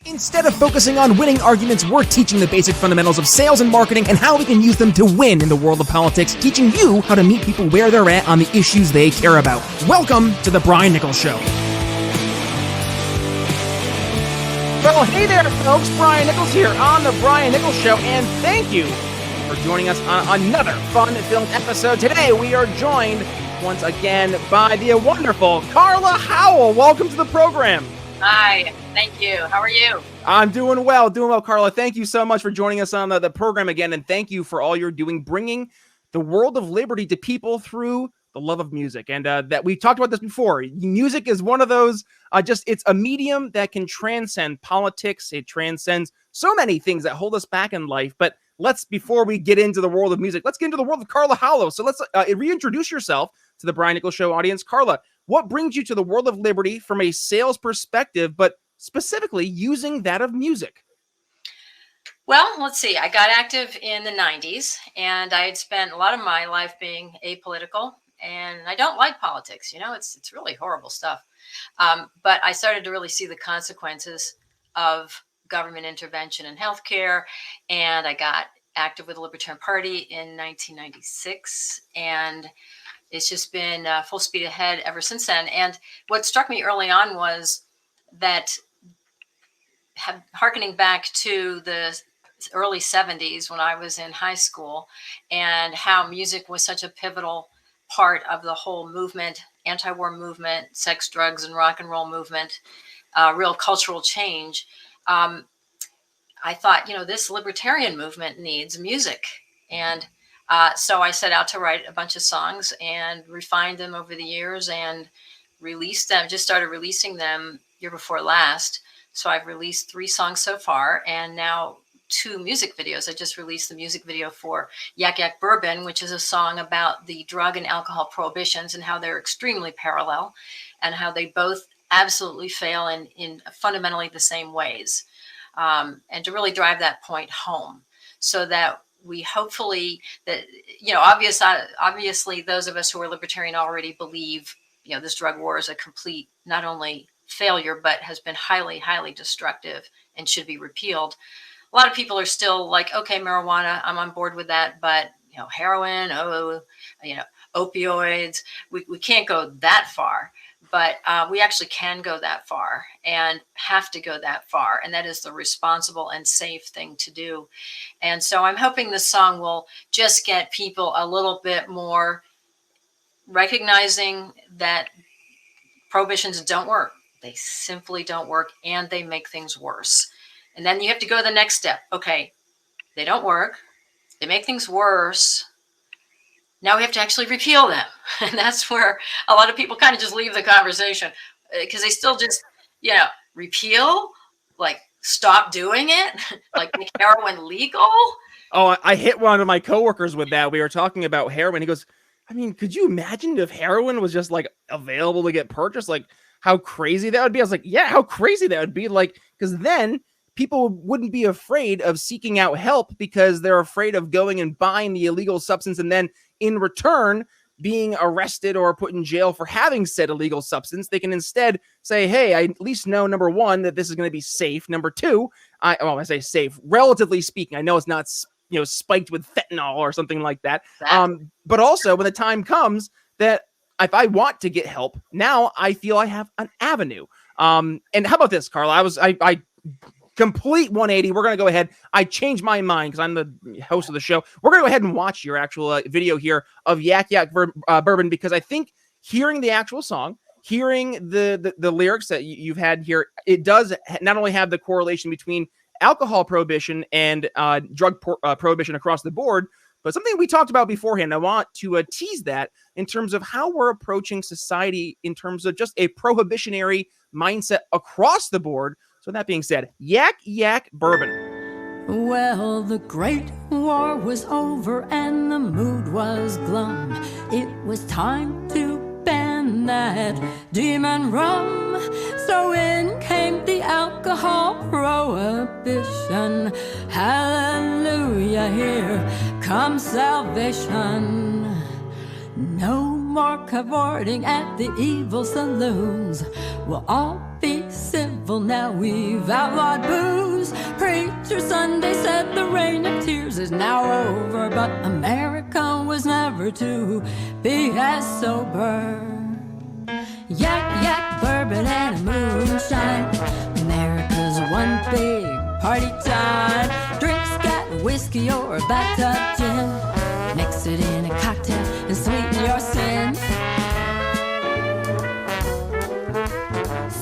Instead of focusing on winning arguments, we're teaching the basic fundamentals of sales and marketing and how we can use them to win in the world of politics, teaching you how to meet people where they're at on the issues they care about. Welcome to The Brian Nichols Show. Well, hey there, folks. Brian Nichols here on The Brian Nichols Show, and thank you for joining us on another fun-filled episode. Today, we are joined once again by the wonderful Carla Howell. Welcome to the program. Hi, thank you. How are you? I'm doing well, Carla. Thank you so much for joining us on the program again, and thank you for all you're doing, bringing the world of liberty to people through the love of music. And that we talked about this before. Music is one of those, it's a medium that can transcend politics. It transcends so many things that hold us back in life. But before we get into the world of music, let's get into the world of Carla Howell. So let's reintroduce yourself to the Brian Nichols Show audience. Carla, what brings you to the world of liberty from a sales perspective, but specifically using that of music? Well, let's see. I got active in the 90s, and I had spent a lot of my life being apolitical, and I don't like politics. You know, it's really horrible stuff. But I started to really see the consequences of government intervention in healthcare, and I got active with the Libertarian Party in 1996, and it's just been full speed ahead ever since then. And what struck me early on was that, hearkening back to the early 70s when I was in high school, and how music was such a pivotal part of the whole movement, anti-war movement, sex, drugs, and rock and roll movement, real cultural change. I thought, this libertarian movement needs music. And so I set out to write a bunch of songs and refined them over the years and released them, just started releasing them year before last. So I've released 3 songs so far, and now 2 music videos. I just released the music video for Yak Yak Bourbon, which is a song about the drug and alcohol prohibitions and how they're extremely parallel and how they both absolutely fail in fundamentally the same ways. And to really drive that point home so that we hopefully that, obviously those of us who are libertarian already believe, this drug war is a complete, not only failure, but has been highly, highly destructive and should be repealed. A lot of people are still like, okay, marijuana, I'm on board with that. But, heroin, opioids, we can't go that far. But we actually can go that far and have to go that far. And that is the responsible and safe thing to do. And so I'm hoping this song will just get people a little bit more recognizing that prohibitions don't work. They simply don't work, and they make things worse. And then you have to go to the next step. Okay, they don't work. They make things worse. Now we have to actually repeal them. And that's where a lot of people kind of just leave the conversation because they still just, repeal, like stop doing it, like make heroin legal. Oh, I hit one of my coworkers with that. We were talking about heroin. He goes, could you imagine if heroin was just like available to get purchased? Like how crazy that would be. I was like, yeah, how crazy that would be. Like, because then people wouldn't be afraid of seeking out help because they're afraid of going and buying the illegal substance and then in return being arrested or put in jail for having said illegal substance. They can instead say, hey, I at least know, number one, that this is going to be safe. Number two, I say safe, relatively speaking. I know it's not, spiked with fentanyl or something like that. But also when the time comes that if I want to get help, now I feel I have an avenue. And how about this, Carla? I complete 180. We're going to go ahead. I changed my mind because I'm the host of the show. We're going to go ahead and watch your actual video here of Yak Yak Bourbon, because I think hearing the actual song, hearing the lyrics that you've had here, it does not only have the correlation between alcohol prohibition and drug prohibition across the board, but something we talked about beforehand. I want to tease that in terms of how we're approaching society in terms of just a prohibitionary mindset across the board. So that being said, Yak Yak Bourbon. Well, the Great War was over and the mood was glum. It was time to ban that demon rum. So in came the alcohol prohibition. Hallelujah, here comes salvation. No more cavorting at the evil saloons. We'll all be civil evil, now we've outlawed booze. Preacher Sunday said the reign of tears is now over, but America was never to be as sober. Yak Yak Bourbon and moonshine, America's one big party time. Drink scat, whiskey, or a bathtub gin. Mix it in a cocktail and sweeten your sin.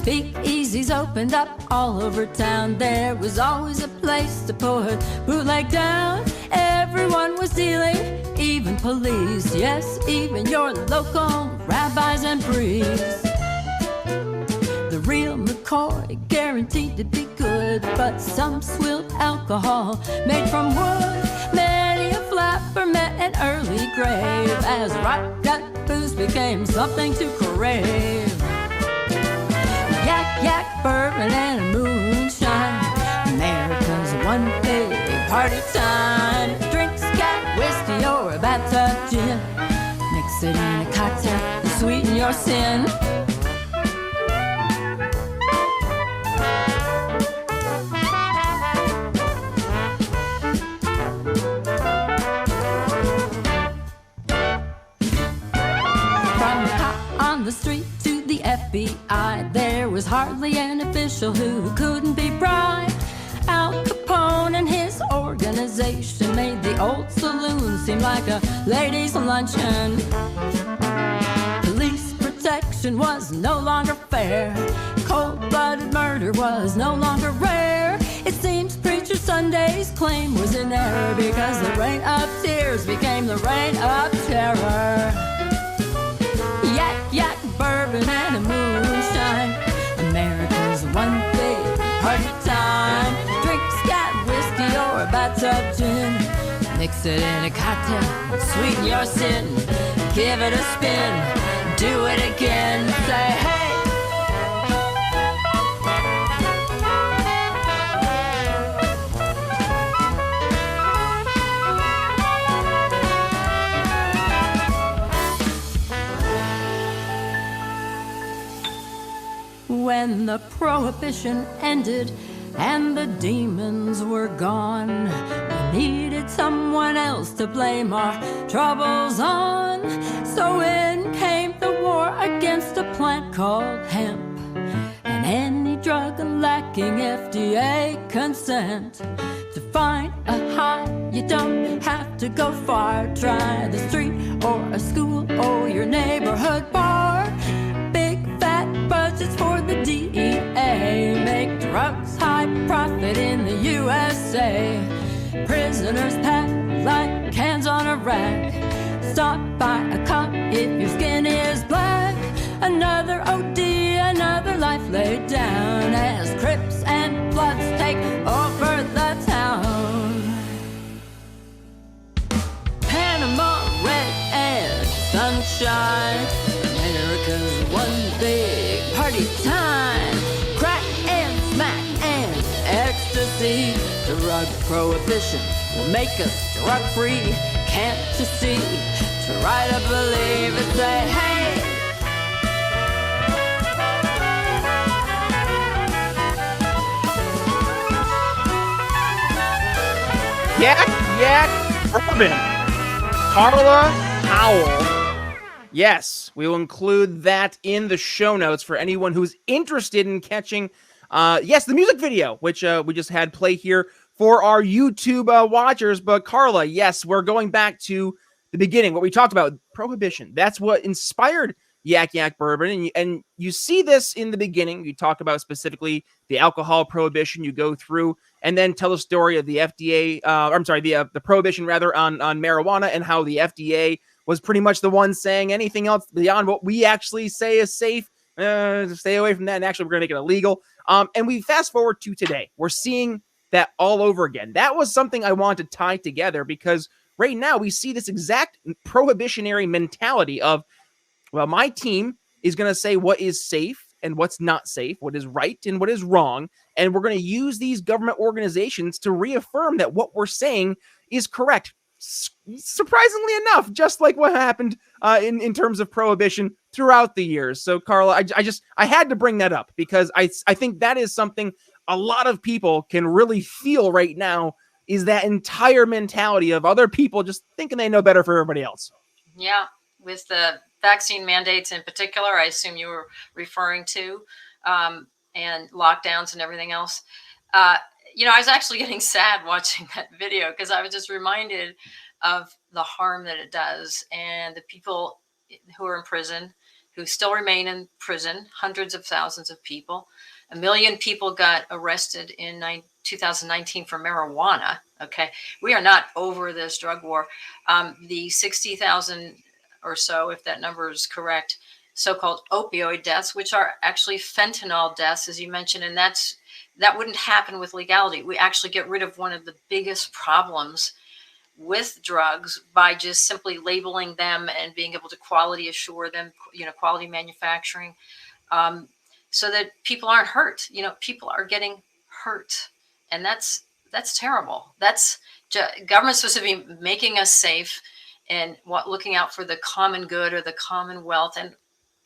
Speakeasies opened up all over town. There was always a place to put bootleg down. Everyone was dealing, even police. Yes, even your local rabbis and priests. The real McCoy guaranteed to be good, but some swilled alcohol made from wood. Many a flapper met an early grave as rot gut booze became something to crave. Yak Yak Bourbon and a moonshine, America's one big party time. Drink scat, whiskey, or a bathtub gin. Mix it in a cocktail and sweeten your sin. From the cop on the street to the FBI, there was hardly an official who couldn't be bribed. Al Capone and his organization made the old saloon seem like a ladies' luncheon. Police protection was no longer fair. Cold-blooded murder was no longer rare. It seems Preacher Sunday's claim was in error, because the rain of tears became the reign of terror. Yak Yak Bourbon and a moonshine, America's one big party time. Drink scat, whiskey, or a bathtub gin. Mix it in a cocktail, sweeten your sin. Give it a spin, do it again. Say hey. When the prohibition ended and the demons were gone, we needed someone else to blame our troubles on. So in came the war against a plant called hemp, and any drug lacking FDA consent. To find a high, you don't have to go far. Try the street or a school or your neighborhood bar. Big fat budgets for the DEA make drugs high profit in the USA. Prisoners packed like cans on a rack. Stop by a cop if your skin is black. Another OD, another life laid down as Crips and Bloods take over the town. Panama, red and sunshine, America's one big party time. Crack and smack and ecstasy. Drug prohibition will make us drug free. Can't you see? Try to believe it, say hey. Yak Yak Bourbon, Carla Howell. Yes, we will include that in the show notes for anyone who's interested in catching, yes, the music video, which we just had play here for our YouTube watchers. But Carla, yes, we're going back to the beginning, what we talked about, prohibition. That's what inspired Yak Yak Bourbon. And you see this in the beginning. You talk about specifically the alcohol prohibition. You go through and then tell the story of the FDA, the prohibition rather on marijuana, and how the FDA was pretty much the one saying anything else beyond what we actually say is safe, stay away from that. And actually, we're going to make it illegal. And we fast forward to today. We're seeing that all over again. That was something I wanted to tie together, because right now we see this exact prohibitionary mentality of, well, my team is going to say what is safe and what's not safe, what is right and what is wrong. And we're going to use these government organizations to reaffirm that what we're saying is correct. Surprisingly enough, just like what happened in terms of prohibition throughout the years. So, Carla, I had to bring that up because I think that is something a lot of people can really feel right now, is that entire mentality of other people just thinking they know better for everybody else. Yeah, with the vaccine mandates in particular, I assume you were referring to, and lockdowns and everything else. I was actually getting sad watching that video because I was just reminded of the harm that it does, and the people who are in prison, who still remain in prison, hundreds of thousands of people. 1 million people got arrested in 2019 for marijuana. Okay, we are not over this drug war. The 60,000 or so, if that number is correct, so-called opioid deaths, which are actually fentanyl deaths, as you mentioned, and that wouldn't happen with legality. We actually get rid of one of the biggest problems with drugs by just simply labeling them and being able to quality assure them, quality manufacturing, so that people aren't hurt. People are getting hurt, and that's terrible. Government's supposed to be making us safe and looking out for the common good or the commonwealth, and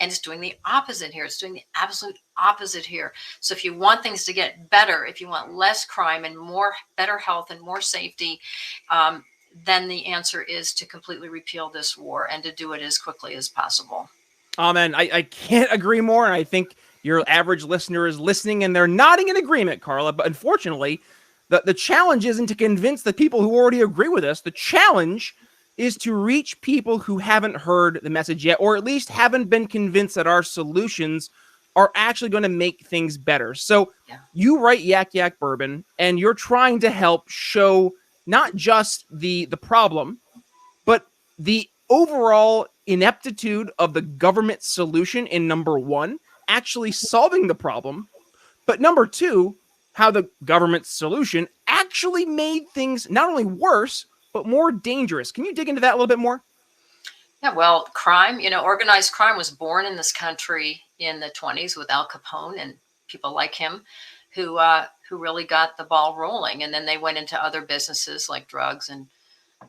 it's doing the opposite here. It's doing the absolute opposite here. So if you want things to get better, if you want less crime and better health and more safety, then the answer is to completely repeal this war and to do it as quickly as possible. Amen. I can't agree more. And I think your average listener is listening and they're nodding in agreement, Carla. But unfortunately, the challenge isn't to convince the people who already agree with us. The challenge is to reach people who haven't heard the message yet, or at least haven't been convinced that our solutions are actually going to make things better. So you write Yak Yak Bourbon, and you're trying to help show not just the problem, but the overall ineptitude of the government solution in number one, actually solving the problem, but number two, how the government solution actually made things not only worse, but more dangerous. Can you dig into that a little bit more? Yeah, well, crime, organized crime was born in this country in the 1920s with Al Capone and people like him who really got the ball rolling. And then they went into other businesses like drugs and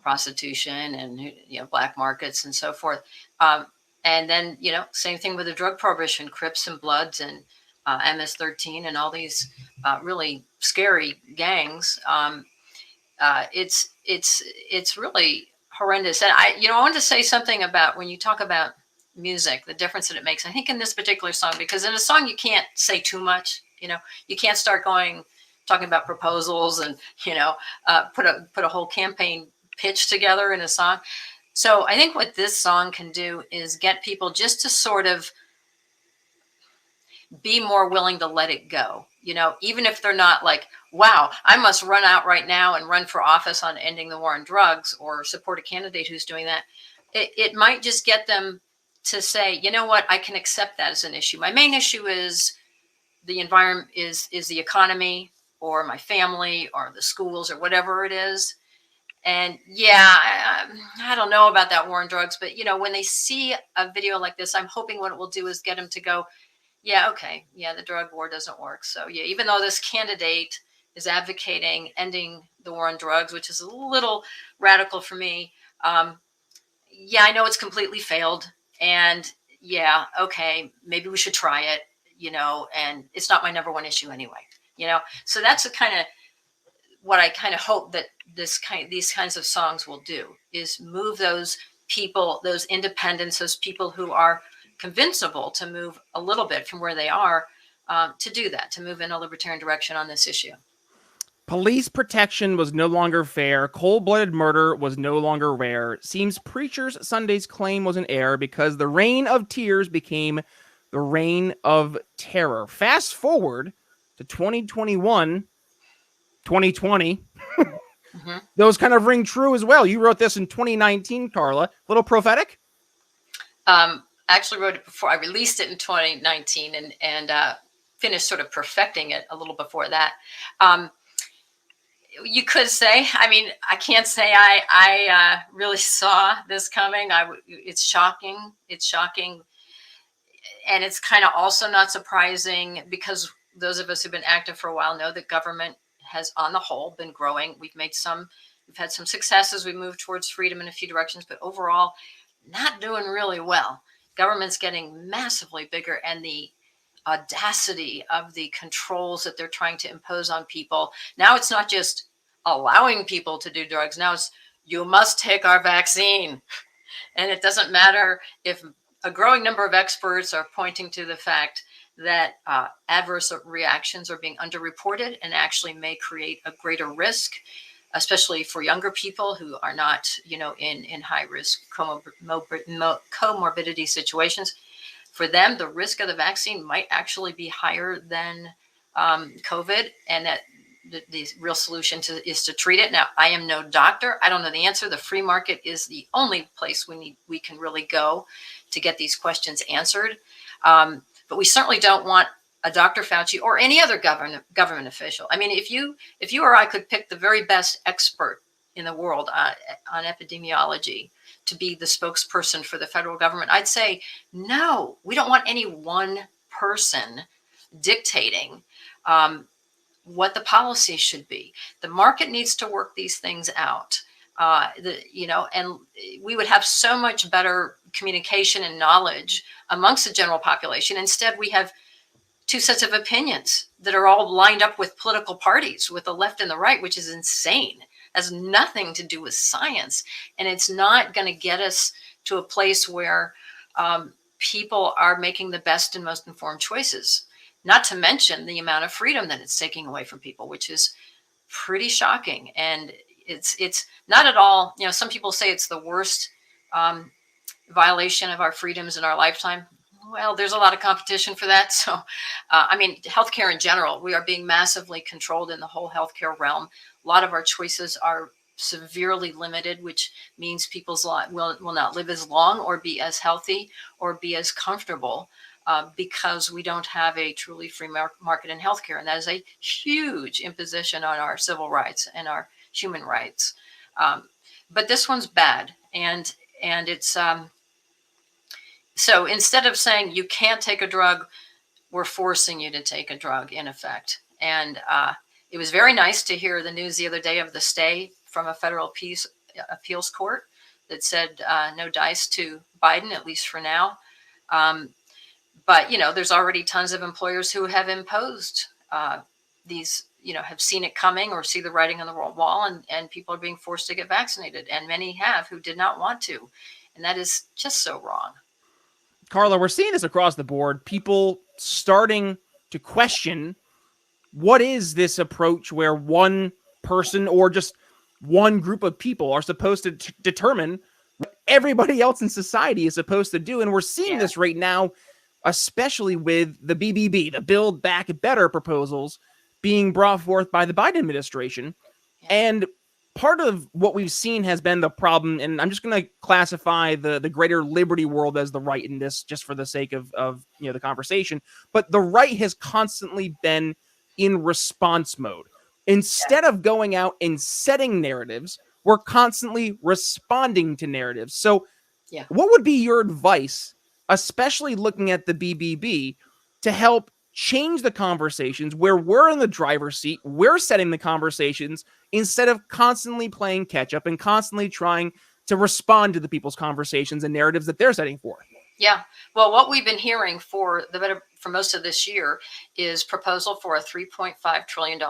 prostitution and, black markets and so forth. And then, same thing with the drug prohibition, Crips and Bloods and MS-13 and all these really scary gangs. It's really horrendous. And I wanted to say something about when you talk about music, the difference that it makes. I think in this particular song, because in a song you can't say too much. You can't start talking about proposals and put a whole campaign pitch together in a song. So I think what this song can do is get people just to sort of be more willing to let it go. Even if they're not like, wow, I must run out right now and run for office on ending the war on drugs or support a candidate who's doing that. It might just get them to say, you know what, I can accept that as an issue. My main issue is the environment, is the economy or my family or the schools or whatever it is. And I don't know about that war on drugs, but when they see a video like this, I'm hoping what it will do is get them to go, yeah, okay, yeah, the drug war doesn't work. So yeah, even though this candidate is advocating ending the war on drugs, which is a little radical for me, I know it's completely failed, and okay, maybe we should try it, and it's not my number one issue anyway, So that's the kind of what I kind of hope that these kinds of songs will do, is move those people, those independents, those people who are convincible to move a little bit from where they are, to do that, to move in a libertarian direction on this issue. Police protection was no longer fair. Cold-blooded murder was no longer rare. Seems preachers Sunday's claim was an error because the reign of tears became the reign of terror. Fast forward to 2021, 2020. Mm-hmm. Those kind of ring true as well. You wrote this in 2019, Carla. A little prophetic? I actually wrote it before. I released it in 2019 and finished sort of perfecting it a little before that. You could say, I can't say I really saw this coming. It's shocking. It's shocking. And it's kind of also not surprising because those of us who've been active for a while know that government has, on the whole, been growing. We've had some successes. We've moved towards freedom in a few directions, but overall, not doing really well. government's getting massively bigger, and the audacity of the controls that they're trying to impose on people. Now it's not just allowing people to do drugs. Now it's, you must take our vaccine. And it doesn't matter if a growing number of experts are pointing to the fact that adverse reactions are being underreported and actually may create a greater risk, especially for younger people who are not, in high risk comorbidity situations. For them, the risk of the vaccine might actually be higher than COVID, and that the real solution is to treat it. Now, I am no doctor. I don't know the answer. The free market is the only place we can really go to get these questions answered. But we certainly don't want a Dr. Fauci or any other government official. I mean, if you or I could pick the very best expert in the world on epidemiology to be the spokesperson for the federal government, I'd say, no, we don't want any one person dictating what the policy should be. The market needs to work these things out. And we would have so much better communication and knowledge amongst the general population. Instead, we have two sets of opinions that are all lined up with political parties, with the left and the right, which is insane. Has nothing to do with science, and it's not going to get us to a place where people are making the best and most informed choices. Not to mention the amount of freedom that it's taking away from people, which is pretty shocking. And it's not at all. Some people say it's the worst violation of our freedoms in our lifetime. Well, there's a lot of competition for that. So, healthcare in general, we are being massively controlled in the whole healthcare realm. A lot of our choices are severely limited, which means people's lives will not live as long or be as healthy or be as comfortable because we don't have a truly free market in healthcare. And that is a huge imposition on our civil rights and our human rights. But this one's bad. And it's so instead of saying you can't take a drug, we're forcing you to take a drug, in effect. And it was very nice to hear the news the other day of the stay from a federal appeals court that said no dice to Biden, at least for now. But, there's already tons of employers who have imposed these, have seen it coming or see the writing on the wall, and people are being forced to get vaccinated. And many have who did not want to. And that is just so wrong. Carla, we're seeing this across the board. People starting to question, what is this approach where one person or just one group of people are supposed to determine what everybody else in society is supposed to do? And we're seeing this right now, especially with the BBB, the Build Back Better proposals being brought forth by the Biden administration. And part of what we've seen has been the problem, and I'm just going to classify the greater liberty world as the right in this, just for the sake of the conversation. But the right has constantly been in response mode. Instead of going out and setting narratives, we're constantly responding to narratives. So what would be your advice, especially looking at the BBB, to help change the conversations where we're in the driver's seat, we're setting the conversations instead of constantly playing catch up and constantly trying to respond to the people's conversations and narratives that they're setting forth? Yeah. Well, what we've been hearing for most of this year is proposal for a $3.5 trillion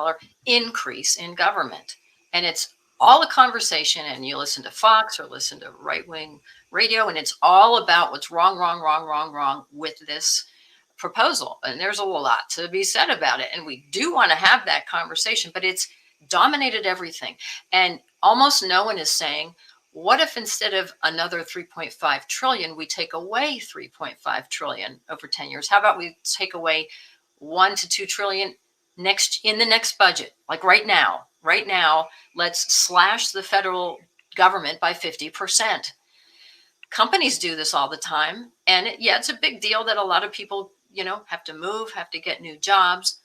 increase in government. And it's all a conversation, and you listen to Fox or listen to right-wing radio, and it's all about what's wrong with this proposal. And there's a lot to be said about it. And we do want to have that conversation, but it's dominated everything. And almost no one is saying, what if instead of another 3.5 trillion, we take away 3.5 trillion over 10 years? How about we take away 1 to 2 trillion in the next budget? Like right now, let's slash the federal government by 50%. Companies do this all the time. And it's a big deal that a lot of people, have to move, have to get new jobs,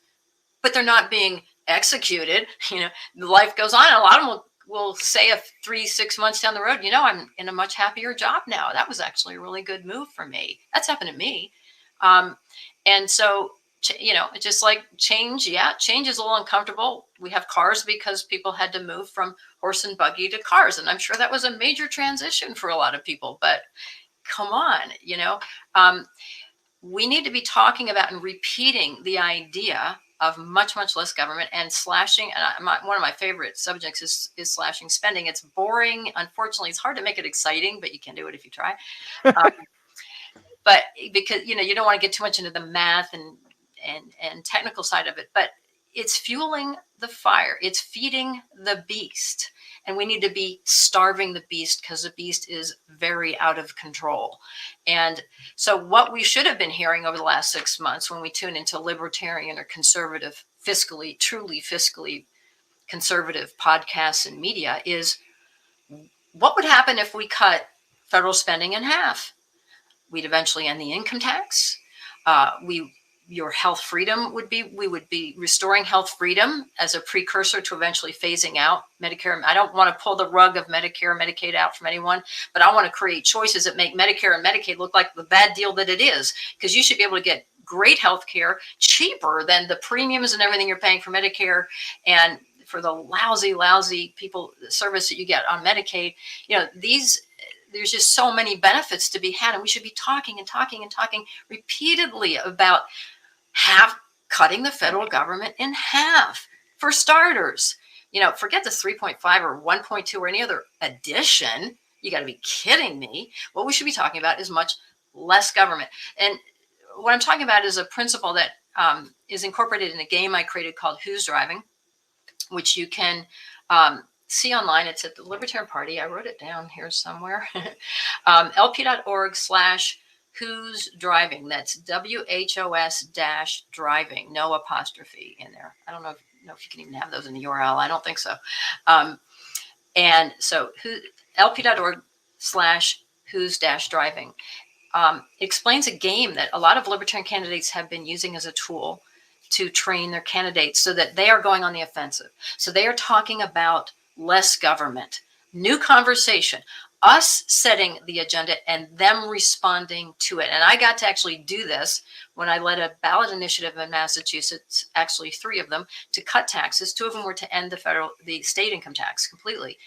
but they're not being executed. Life goes on. A lot of them will say 3-6 months down the road, I'm in a much happier job now. That was actually a really good move for me. That's happened to me. And so, just like change, change is a little uncomfortable. We have cars because people had to move from horse and buggy to cars. And I'm sure that was a major transition for a lot of people, but come on, we need to be talking about and repeating the idea of much, much less government and slashing. And one of my favorite subjects is slashing spending. It's boring. Unfortunately, it's hard to make it exciting, but you can do it if you try. But because, you don't want to get too much into the math and technical side of it, but it's fueling the fire. It's feeding the beast. And we need to be starving the beast because the beast is very out of control. And so what we should have been hearing over the last 6 months when we tune into libertarian or conservative, truly fiscally conservative podcasts and media is what would happen if we cut federal spending in half? We'd eventually end the income tax. Your health freedom we would be restoring health freedom as a precursor to eventually phasing out Medicare. I don't want to pull the rug of Medicare and Medicaid out from anyone, but I want to create choices that make Medicare and Medicaid look like the bad deal that it is, because you should be able to get great health care cheaper than the premiums and everything you're paying for Medicare and for the lousy people service that you get on Medicaid. There's just so many benefits to be had, and we should be talking repeatedly about cutting the federal government in half for starters. Forget the 3.5 or 1.2 or any other addition. You got to be kidding me. What we should be talking about is much less government. And what I'm talking about is a principle that is incorporated in a game I created called Who's Driving, which you can see online. It's at the Libertarian Party. I wrote it down here somewhere. lp.org/who's driving. That's WHOS-driving. No apostrophe in there. I don't know if you can even have those in the URL. I don't think so. And so lp.org/who's-driving explains a game that a lot of libertarian candidates have been using as a tool to train their candidates so that they are going on the offensive. So they are talking about less government, new conversation, us setting the agenda and them responding to it. And I got to actually do this when I led a ballot initiative in Massachusetts, actually 3 of them, to cut taxes. 2 of them were to end the state income tax completely,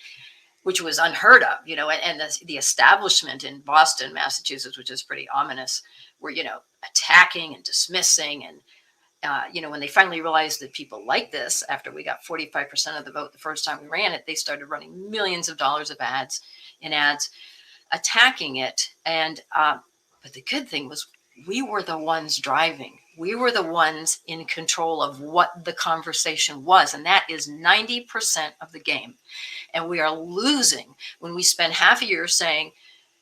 which was unheard of, and the establishment in Boston, Massachusetts, which is pretty ominous, were, attacking and dismissing. And, when they finally realized that people like this, after we got 45% of the vote the first time we ran it, they started running millions of dollars of ads attacking it. And, but the good thing was we were the ones driving. We were the ones in control of what the conversation was. And that is 90% of the game. And we are losing when we spend half a year saying,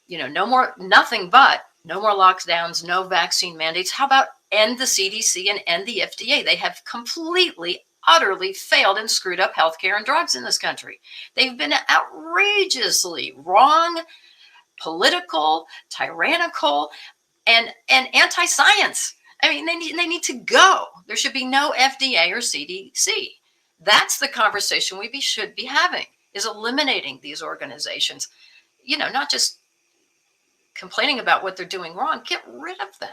no more lockdowns, no vaccine mandates. How about end the CDC and end the FDA? They have completely, utterly failed and screwed up healthcare and drugs in this country. They've been outrageously wrong, political, tyrannical, and anti-science. I mean, they need to go. There should be no FDA or CDC. That's the conversation we should be having, is eliminating these organizations. Not just complaining about what they're doing wrong. Get rid of them.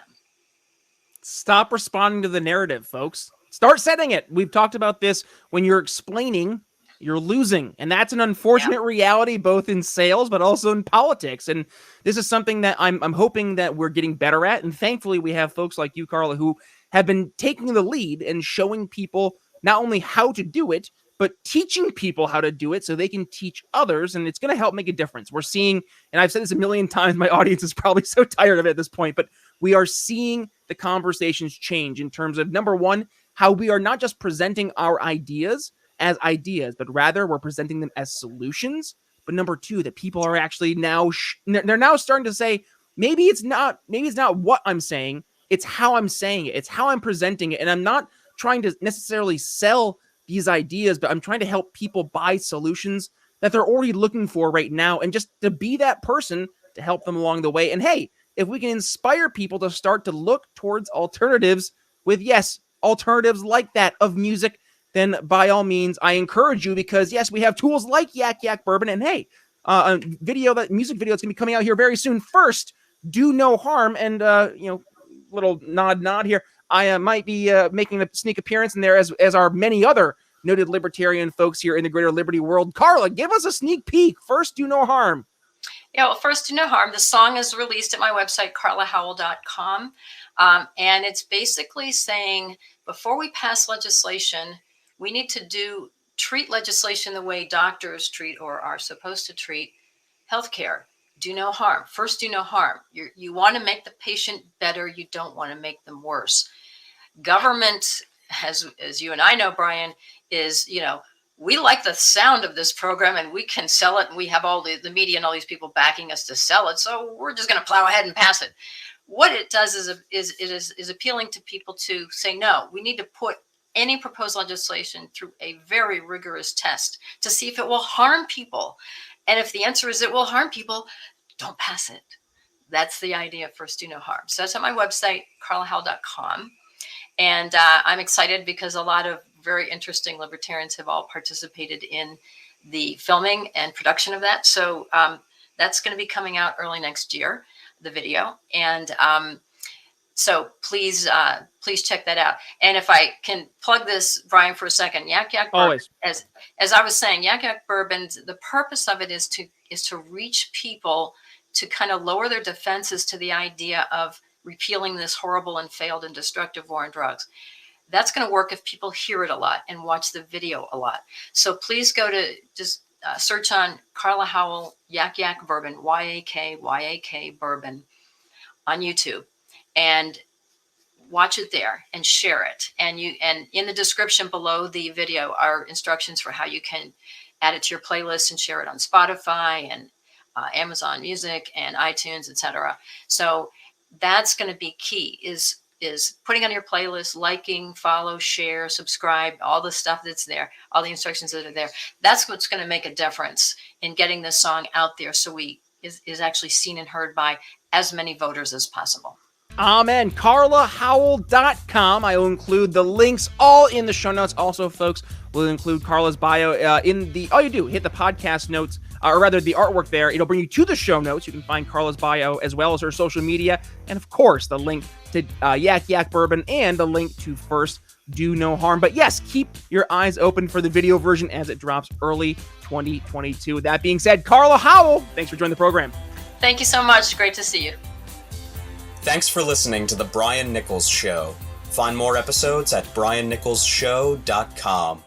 Stop responding to the narrative, folks. Start setting it. We've talked about this. When you're explaining, you're losing. And that's an unfortunate reality, both in sales, but also in politics. And this is something that I'm hoping that we're getting better at. And thankfully, we have folks like you, Carla, who have been taking the lead and showing people not only how to do it, but teaching people how to do it so they can teach others. And it's going to help make a difference. We're seeing, and I've said this a million times, my audience is probably so tired of it at this point, but we are seeing the conversations change in terms of, number one, how we are not just presenting our ideas as ideas, but rather we're presenting them as solutions. But number two, that people are actually now, they're now starting to say, maybe it's not what I'm saying, it's how I'm saying it. It's how I'm presenting it. And I'm not trying to necessarily sell these ideas, but I'm trying to help people buy solutions that they're already looking for right now, and just to be that person to help them along the way. And hey, if we can inspire people to start to look towards alternatives with, yes, alternatives like that of music, then by all means, I encourage you, because yes, we have tools like Yak Yak Bourbon, and hey, music video that's going to be coming out here very soon. First, do no harm, and little nod here. I might be making a sneak appearance in there, as are many other noted libertarian folks here in the greater liberty world. Carla, give us a sneak peek. First, do no harm. Yeah, well, first, do no harm. The song is released at my website, carlahowell.com. And it's basically saying, before we pass legislation, we need to treat legislation the way doctors treat or are supposed to treat healthcare. Do no harm. First, do no harm. You want to make the patient better. You don't want to make them worse. Government, as you and I know, Brian, is, we like the sound of this program and we can sell it. And we have all the media and all these people backing us to sell it. So we're just going to plow ahead and pass it. What it does is appealing to people to say, no, we need to put any proposed legislation through a very rigorous test to see if it will harm people. And if the answer is it will harm people, don't pass it. That's the idea of First Do No Harm. So that's at my website, carlahowell.com. And I'm excited because a lot of very interesting libertarians have all participated in the filming and production of that. So that's going to be coming out early next year, the video. And so please check that out. And if I can plug this, Brian, for a second, Yak Yak Bourbon, Always. As I was saying, Yak Yak Bourbon, the purpose of it is to reach people, to kind of lower their defenses to the idea of repealing this horrible and failed and destructive war on drugs. That's going to work if people hear it a lot and watch the video a lot. So please go to just search on Carla Howell, Yak Yak Bourbon, YAK Bourbon on YouTube, and watch it there and share it. And in the description below the video are instructions for how you can add it to your playlist and share it on Spotify and Amazon Music and iTunes, etc. So that's going to be key, is putting on your playlist, liking, follow, share, subscribe, all the stuff that's there, all the instructions that are there. That's what's going to make a difference in getting this song out there so is actually seen and heard by as many voters as possible. Amen. CarlaHowell.com. I will include the links all in the show notes. Also, folks, we'll include Carla's bio all you do, hit the podcast notes, or rather the artwork there. It'll bring you to the show notes. You can find Carla's bio as well as her social media. And of course, the link to Yak Yak Bourbon and the link to First Do No Harm. But yes, keep your eyes open for the video version as it drops early 2022. With that being said, Carla Howell, thanks for joining the program. Thank you so much. Great to see you. Thanks for listening to The Brian Nichols Show. Find more episodes at briannicholsshow.com.